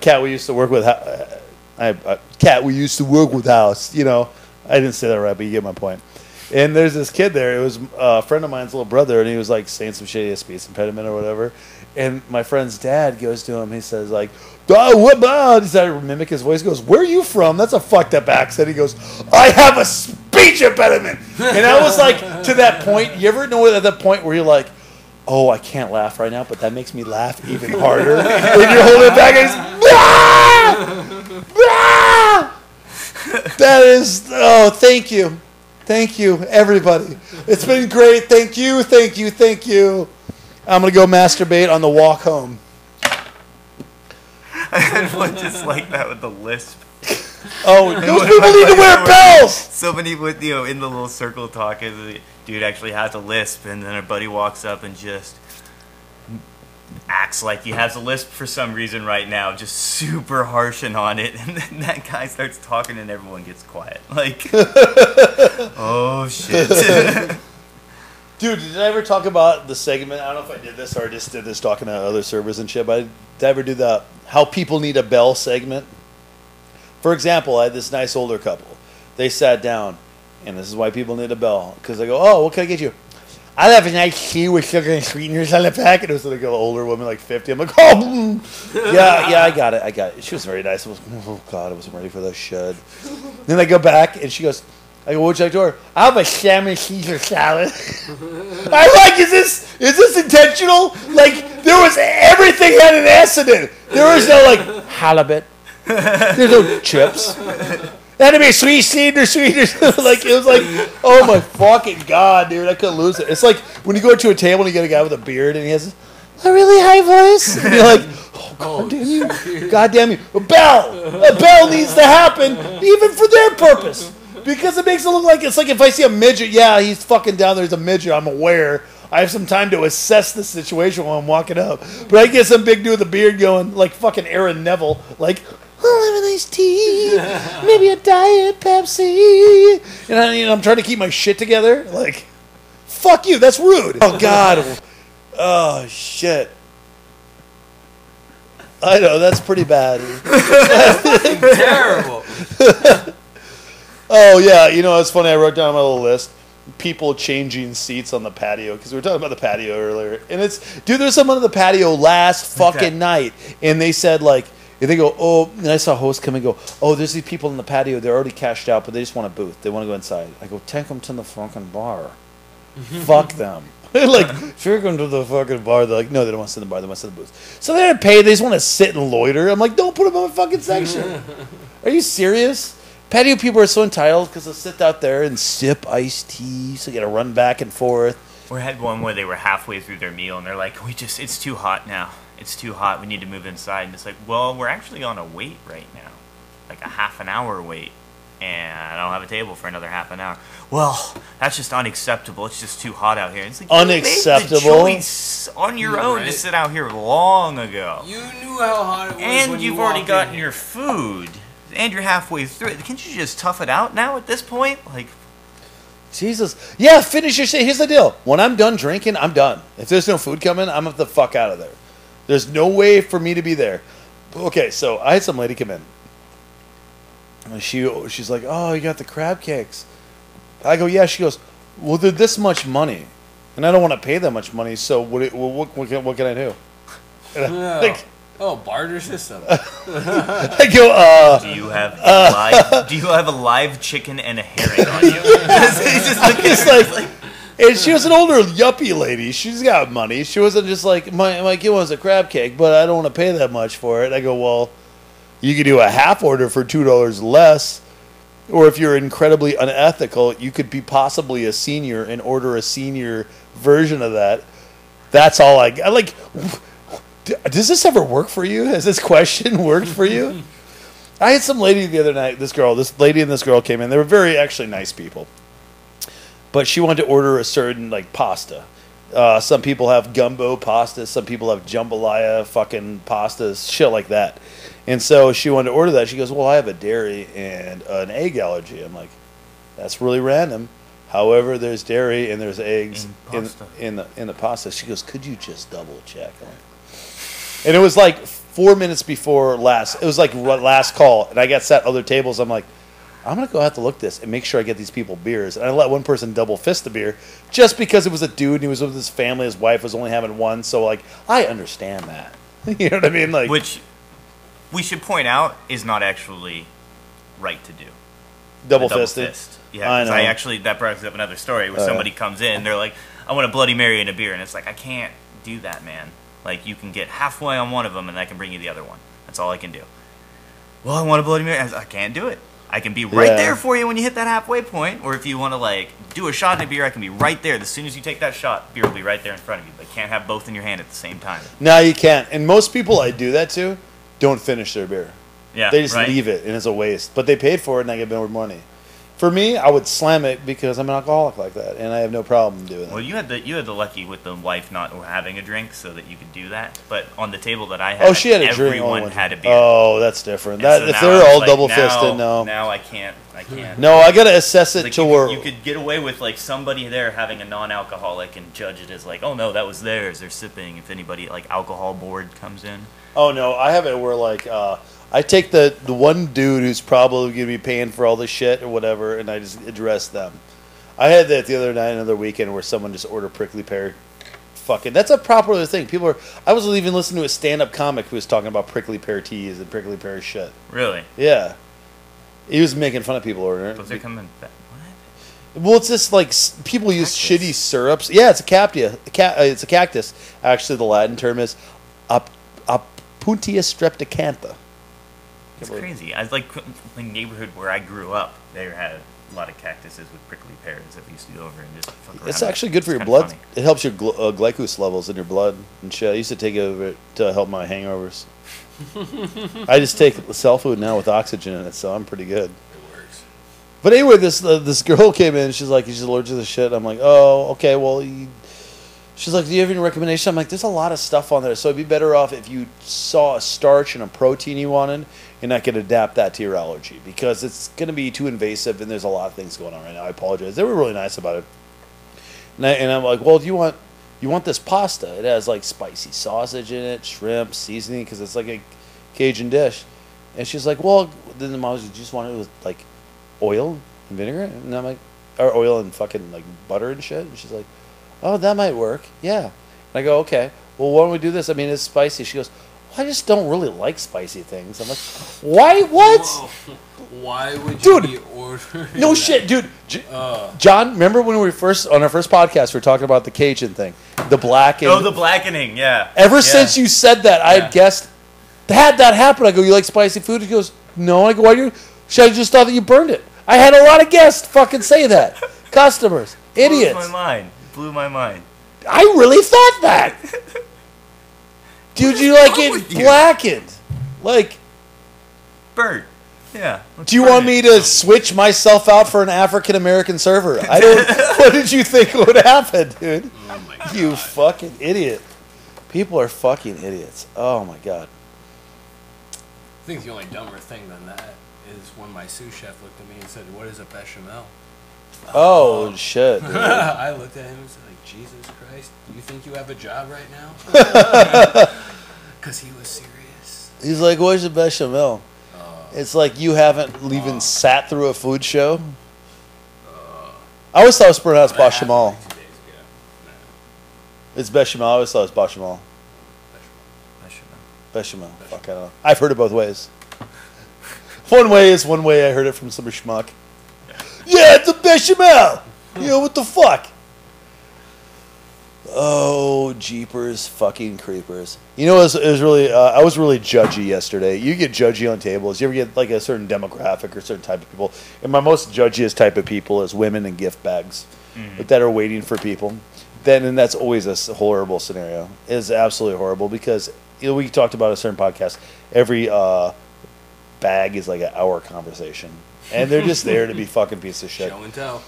cat we used to work with. A cat we used to work with house. You know, I didn't say that right, but you get my point. And there's this kid there. It was a friend of mine's little brother, and he was like saying some shit, a speech impediment or whatever. And my friend's dad goes to him. He says like, "Oh, what about?" He started to mimic his voice. He goes, "Where are you from?" That's a fucked up accent. He goes, "I have a speech impediment." And I was like, to that point, you ever know at that point where you're like, "Oh, I can't laugh right now, but that makes me laugh even harder." When you're holding it back, and it's, ah! Ah! That is, oh, thank you. Thank you, everybody. It's been great. Thank you, thank you, thank you. I'm going to go masturbate on the walk home. Everyone just like that with the lisp. Oh, those people need to wear bells! Somebody with, in the little circle talking, the dude actually has a lisp, and then a buddy walks up and just acts like he has a lisp for some reason right now, just super harshing on it, and then that guy starts talking and everyone gets quiet. Like, oh shit. Dude, did I ever talk about the segment? I don't know if I did this or I just did this talking to other servers and shit, but did I ever do the how people need a bell segment? For example, I had this nice older couple. They sat down, and this is why people need a bell. Because I go, "Oh, what can I get you?" "I'll have a nice tea with sugar and sweeteners on the pack." And it was like an older woman, like 50. I'm like, "Oh, yeah, I got it. She was very nice. I was, oh, God, I wasn't ready for this shit. Then I go back, and she goes, I go, "What'd you like to order?" "I'll have a salmon Caesar salad." I'm like, is this intentional? Like, there was, everything had an S in it. There was no, like, halibut. There's no chips. That'd be a sweet seed or sweeter. Like, it was like, oh my fucking God, dude, I couldn't lose it. It's like when you go to a table and you get a guy with a beard and he has a really high voice. And you're like, oh, God damn you. God damn you. A bell needs to happen even for their purpose. Because it makes it look like, it's like if I see a midget, yeah, he's fucking down there's a midget, I'm aware. I have some time to assess the situation while I'm walking up. But I get some big dude with a beard going like fucking Aaron Neville, like, "I'll have a nice tea, maybe a Diet Pepsi." And I'm trying to keep my shit together. Like, fuck you, that's rude. Oh, God. Oh, shit. I know, that's pretty bad. Terrible. Oh, yeah, it's funny, I wrote down on my little list, people changing seats on the patio, because we were talking about the patio earlier. And it's, dude, there's someone on the patio last fucking night, and they said, like, and they go, oh, and I saw a host come and go, oh, there's these people in the patio, they're already cashed out, but they just want a booth. They want to go inside. I go, take them to the fucking bar. Fuck them. Like, if you're going to the fucking bar, they're like, no, they don't want to sit in the bar, they want to sit in the booth. So they don't pay, they just want to sit and loiter. I'm like, don't put them in a fucking section. Are you serious? Patio people are so entitled because they'll sit out there and sip iced tea, so you got to run back and forth. We had one where they were halfway through their meal and they're like, it's too hot now. It's too hot. We need to move inside. And it's like, well, we're actually on a wait right now. Like a half an hour wait. And I don't have a table for another half an hour. Well, that's just unacceptable. It's just too hot out here. And it's like, unacceptable. You made the choice on your own to sit out here long ago. You knew how hot it was. And you've already gotten your food. And you're halfway through it. Can't you just tough it out now at this point? Like, Jesus. Yeah, finish your shit. Here's the deal. When I'm done drinking, I'm done. If there's no food coming, I'm the fuck out of there. There's no way for me to be there. Okay, so I had some lady come in. And she's like, oh, you got the crab cakes. I go, yeah. She goes, well, they're this much money. And I don't want to pay that much money, so what can I do? And I'm like, oh, barter system. I go, do you have a live chicken and a herring on you? It's like, and she was an older yuppie lady. She's got money. She wasn't just like, my kid wants a crab cake, but I don't want to pay that much for it. I go, well, you could do a half order for $2 less, or if you're incredibly unethical, you could be possibly a senior and order a senior version of that. That's all I like. Does this ever work for you? Has this question worked for you? I had some lady the other night, this lady and this girl came in. They were very actually nice people. But she wanted to order a certain like pasta. Some people have gumbo pastas. Some people have jambalaya fucking pastas, shit like that. And so she wanted to order that. She goes, well, I have a dairy and an egg allergy. I'm like, that's really random. However, there's dairy and there's eggs in the pasta. She goes, could you just double check? And it was like 4 minutes before last. It was like last call, and I got set other tables. I'm like, I'm gonna go have to look this and make sure I get these people beers. And I let one person double fist the beer just because it was a dude and he was with his family. His wife was only having one, so like I understand that. You know what I mean? Like, which we should point out is not actually right to do. Double fist. Yeah, because I actually, that brings up another story where somebody comes in, they're like, I want a Bloody Mary and a beer, and it's like, I can't do that, man. Like, you can get halfway on one of them, and I can bring you the other one. That's all I can do. Well, I want a Bloody Mary. I can't do it. I can be right there for you when you hit that halfway point, or if you want to, like, do a shot in a beer, I can be right there. As soon as you take that shot, beer will be right there in front of you. But you can't have both in your hand at the same time. No, you can't. And most people I do that to don't finish their beer. Yeah, they just leave it, and it's a waste. But they paid for it, and I get more money. For me, I would slam it because I'm an alcoholic like that, and I have no problem doing it. Well, you had the lucky with the wife not having a drink, so that you could do that. But on the table that I had, she had a drink. Everyone had a beer. Oh, that's different. So if they're all double fisted, no. Now I can't. No, I gotta assess it like to where you could get away with like somebody there having a non-alcoholic and judge it as like, oh no, that was theirs. They're sipping. If anybody like alcohol board comes in. Oh no, I have it where like. I take the one dude who's probably going to be paying for all this shit or whatever, and I just address them. I had that the other night, another weekend, where someone just ordered prickly pear. Fucking, that's a proper thing. People are. I was even listening to a stand-up comic who was talking about prickly pear teas and prickly pear shit. Really? Yeah. He was making fun of people ordering it. Was it coming back? What? Well, it's just like people use shitty syrups. Yeah, it's a cactus. It's a cactus. Actually, the Latin term is Opuntia streptocantha. It's crazy. I was like the neighborhood where I grew up. They had a lot of cactuses with prickly pears that we used to go over and just fuck around. It's actually good for your kinda blood. funny. It helps your glycose levels in your blood and shit. I used to take it over to help my hangovers. I just take cell food now with oxygen in it, so I'm pretty good. It works. But anyway, this girl came in. She's like, she's allergic to the shit. I'm like, oh, okay, well. She's like, do you have any recommendation? I'm like, there's a lot of stuff on there, so it'd be better off if you saw a starch and a protein you wanted, and I could adapt that to your allergy, because it's going to be too invasive, and there's a lot of things going on right now. I apologize. They were really nice about it. And I'm like, well, do you want this pasta? It has, like, spicy sausage in it, shrimp, seasoning, because it's like a Cajun dish. And she's like, well, then the mom, you just want it with, like, oil and vinegar? And I'm like, or oil and fucking, like, butter and shit? And she's like, oh, that might work. Yeah. And I go, okay. Well, why don't we do this? I mean, it's spicy. She goes, well, I just don't really like spicy things. I'm like, why? What? Whoa. Why would Dude, you be ordering no that? shit, dude. John, remember when we were on our first podcast, we were talking about the Cajun thing, the blackening. Oh, the blackening, yeah. Ever since you said that, I had guessed that happened. I go, you like spicy food? He goes, no. I go, why do you? I just thought that you burned it. I had a lot of guests fucking say that. Customers, idiots. Blew my mind. Blew my mind. I really thought that. Dude, you like it blackened. Like, Bird. Yeah. do you want me to switch myself out for an African American server? I don't. What did you think would happen, dude? Oh my God. You fucking idiot. People are fucking idiots. Oh my God. I think the only dumber thing than that is when my sous chef looked at me and said, "What is a bechamel?" Oh shit. Dude. I looked at him and said, like, Jesus Christ, do you think you have a job right now? Because he was serious. He's like, what's a bechamel? It's like you haven't even sat through a food show. I always thought it was pronounced bechamel. Like 2 days ago. No. It's bechamel. I always thought it was bechamel. Bechamel. Fuck, I don't know. I've heard it both ways. One way is one way. I heard it from some schmuck. Yeah, it's a bechamel. You know, what the fuck? Oh, jeepers, fucking creepers. You know, it was really, I was really judgy yesterday. You get judgy on tables. You ever get like a certain demographic or certain type of people? And my most judgiest type of people is women in gift bags that are waiting for people. And that's always a horrible scenario. It's absolutely horrible because, you know, we talked about a certain podcast. Every bag is like an hour conversation. And they're just there to be fucking piece of shit. Show and tell.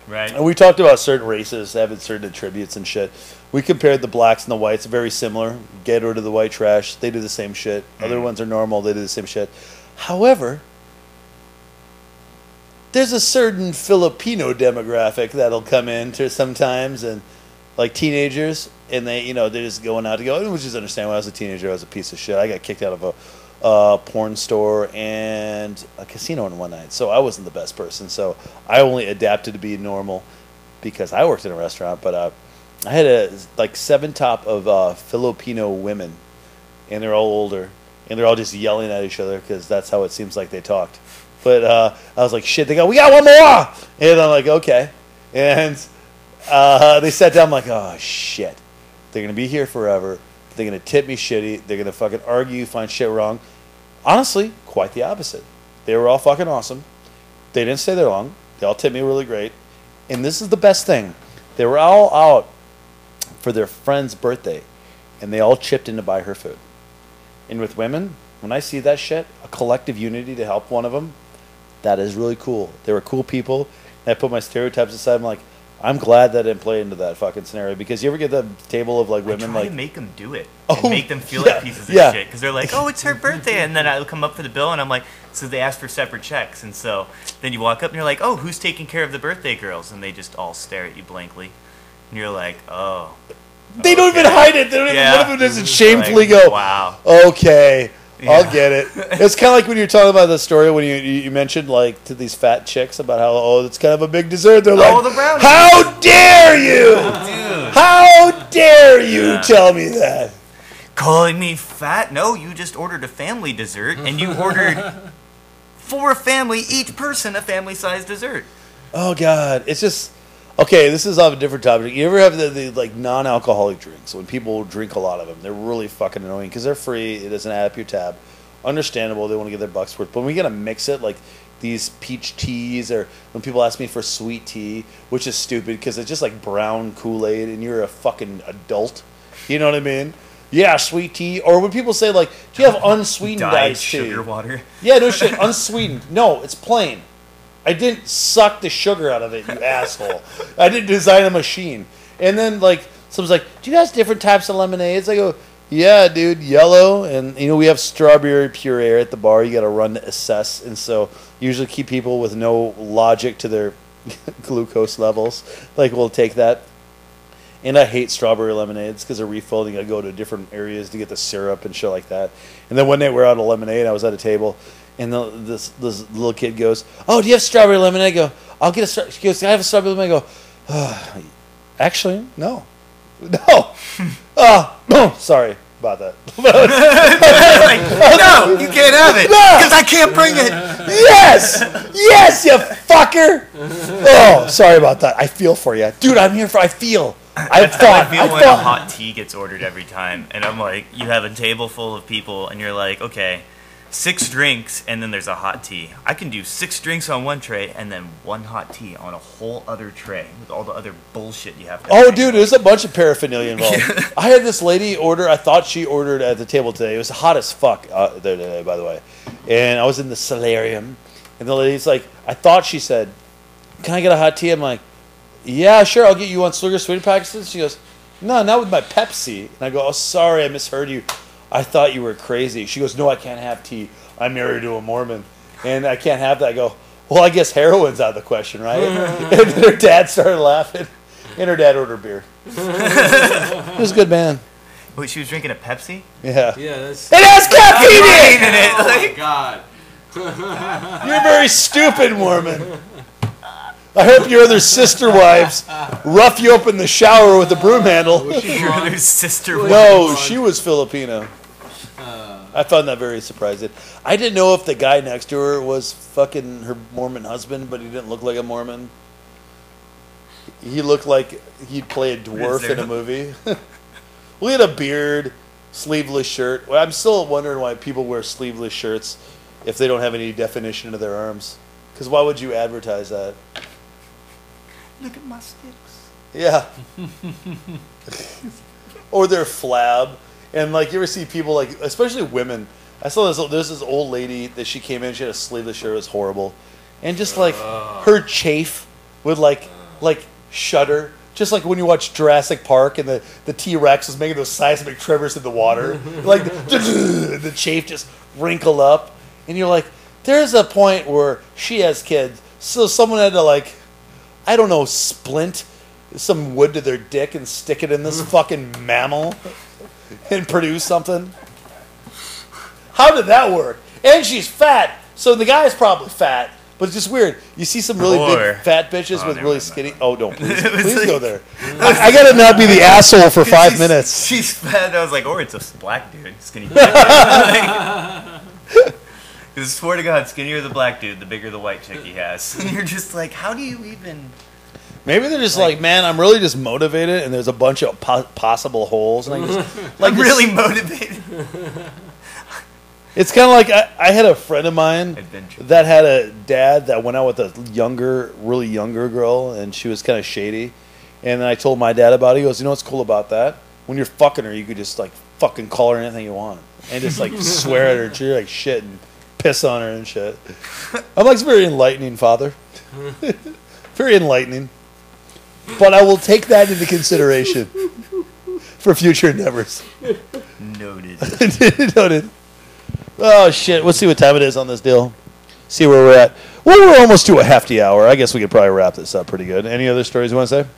Right. And we talked about certain races having certain attributes and shit. We compared the blacks and the whites, very similar. Get rid of the white trash. They do the same shit. Other ones are normal. They do the same shit. However, there's a certain Filipino demographic that'll come in to sometimes, and like teenagers, and they, they're just going out to go, which is understandable. When I was a teenager, I was a piece of shit. I got kicked out of a porn store and a casino in one night, so I wasn't the best person. So I only adapted to be normal because I worked in a restaurant. But I had like 7 top of Filipino women, and they're all older, and they're all just yelling at each other because that's how it seems like they talked. But I was like, shit, they go, we got one more! And I'm like, okay. And they sat down, I'm like, oh, shit. They're going to be here forever. They're going to tip me shitty. They're going to fucking argue, find shit wrong. Honestly, quite the opposite. They were all fucking awesome. They didn't stay there long. They all tipped me really great. And this is the best thing. They were all out for their friend's birthday, and they all chipped in to buy her food. And with women, when I see that shit, a collective unity to help one of them, that is really cool. They were cool people. And I put my stereotypes aside. I'm like, I'm glad that I didn't play into that fucking scenario, because you ever get the table of like women I try like to make them do it and make them feel like pieces of yeah. shit, because they're like, oh, it's her birthday, and then I come up for the bill and I'm like, so they ask for separate checks, and so then you walk up and you're like, oh, who's taking care of the birthday girls? And they just all stare at you blankly, and you're like, oh. They don't even hide it. They don't even. One of them doesn't shamefully like, go, wow. Okay. Yeah. I'll get it. It's kind of like when you're talking about the story when you mentioned like to these fat chicks about how it's kind of a big dessert. They're like, the brownies. How dare you? Dude. How dare you tell me that? Calling me fat? No, you just ordered a family dessert, and you ordered for a family, each person a family-sized dessert. Oh God, it's just okay. This is off a different topic. You ever have the like non-alcoholic drinks when people drink a lot of them? They're really fucking annoying because they're free. It doesn't add up your tab. Understandable. They want to get their bucks worth. But when we gotta mix it, like these peach teas, or when people ask me for sweet tea, which is stupid because it's just like brown Kool-Aid, and you're a fucking adult. You know what I mean? Yeah, sweet tea. Or when people say like, do you have unsweetened iced tea? Sugar water. Yeah, no shit. Unsweetened. No, it's plain. I didn't suck the sugar out of it, you asshole. I didn't design a machine. And then, like, someone's like, do you guys different types of lemonades? I go, yeah, dude, yellow. And, we have strawberry puree at the bar. You got to run to assess. And so usually keep people with no logic to their glucose levels. Like, we'll take that. And I hate strawberry lemonades because they're refilled. You got to go to different areas to get the syrup and shit like that. And then one day we were out of lemonade. I was at a table. And this little kid goes, oh, do you have strawberry lemonade? I go, I'll get a strawberry. She goes, I have a strawberry lemonade. I go, actually, no. No. Sorry about that. No, you can't have it. Because I can't bring it. Yes. Yes, you fucker. Oh, sorry about that. I feel for you. Dude, I'm here for, I feel. I feel when a hot tea gets ordered every time. And I'm like, you have a table full of people, and you're like, okay, 6 drinks, and then there's a hot tea. I can do 6 drinks on one tray, and then 1 hot tea on a whole other tray with all the other bullshit you have to. Oh, dude, there's a bunch of paraphernalia involved. I had this lady order. I thought she ordered at the table today. It was hot as fuck there today, by the way. And I was in the solarium, and the lady's like, I thought she said, "Can I get a hot tea?" I'm like, "Yeah, sure. I'll get you 1 Slugger sweetie packages." She goes, "No, not with my Pepsi." And I go, "Oh, sorry, I misheard you. I thought you were crazy." She goes, "No, I can't have tea. I'm married to a Mormon, and I can't have that." I go, "Well, I guess heroin's out of the question, right?" And then her dad started laughing, and her dad ordered beer. It was a good man. Wait, she was drinking a Pepsi? Yeah. Yeah, that's... It has caffeine in it! Oh, my God. You're very stupid, Mormon. I hope your other sister wives rough you up in the shower with a broom handle. Your other sister wives? No, she was Filipino. I found that very surprising. I didn't know if the guy next to her was fucking her Mormon husband, but he didn't look like a Mormon. He looked like he'd play a dwarf in a movie. Well, he had a beard, sleeveless shirt. Well, I'm still wondering why people wear sleeveless shirts if they don't have any definition of their arms. Because why would you advertise that? Look at my sticks. Yeah. Or their flab. And, like, you ever see people, like, especially women. I saw there's this old lady that she came in. She had a sleeveless shirt. It was horrible. And just, like, her chafe would, like, like shudder. Just like when you watch Jurassic Park and the T-Rex is making those seismic tremors in the water. Like the chafe just wrinkle up. And you're like, there's a point where she has kids. So someone had to like, I don't know, splint some wood to their dick and stick it in this fucking mammal and produce something. How did that work? And she's fat. So the guy's probably fat. But it's just weird. You see some really big fat bitches with really skinny. Oh, don't please like, go there. I gotta not be the asshole for 5 minutes. She's fat. I was like, or it's a black dude, skinny black dude. Because swear to God, skinnier the black dude, the bigger the white chick he has. And you're just like, how do you even? Maybe they're just like, man, I'm really just motivated, and there's a bunch of possible holes, and I just like I'm really motivated. It's kind of like I had a friend of mine Adventure. that had a dad that went out with a really younger girl, and she was kind of shady. And then I told my dad about it. He goes, you know what's cool about that? When you're fucking her, you could just like fucking call her anything you want, and just like swear at her, treat her like shit, and piss on her and shit. I'm like, it's very enlightening, father. Very enlightening. But I will take that into consideration for future endeavors. Noted. Noted. Oh, shit. Let's see what time it is on this deal. See where we're at. Well, we're almost to a hefty hour. I guess we could probably wrap this up pretty good. Any other stories you want to say?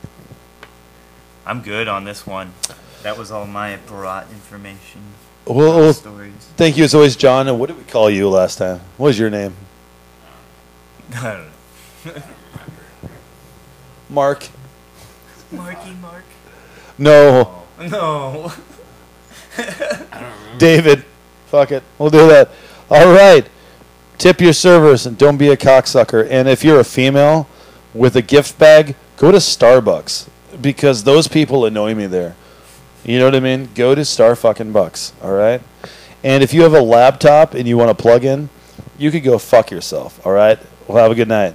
I'm good on this one. That was all my brought information. Well, Stories. thank you as always, John. And what did we call you last time? What was your name? I don't know. Mark? Marky Mark? No. Oh, no. I don't remember. David. Fuck it. We'll do that. All right. Tip your servers and don't be a cocksucker. And if you're a female with a gift bag, go to Starbucks because those people annoy me there. You know what I mean? Go to Starfucking-Bucks. All right? And if you have a laptop and you want to plug in, you could go fuck yourself. All right? Well, have a good night.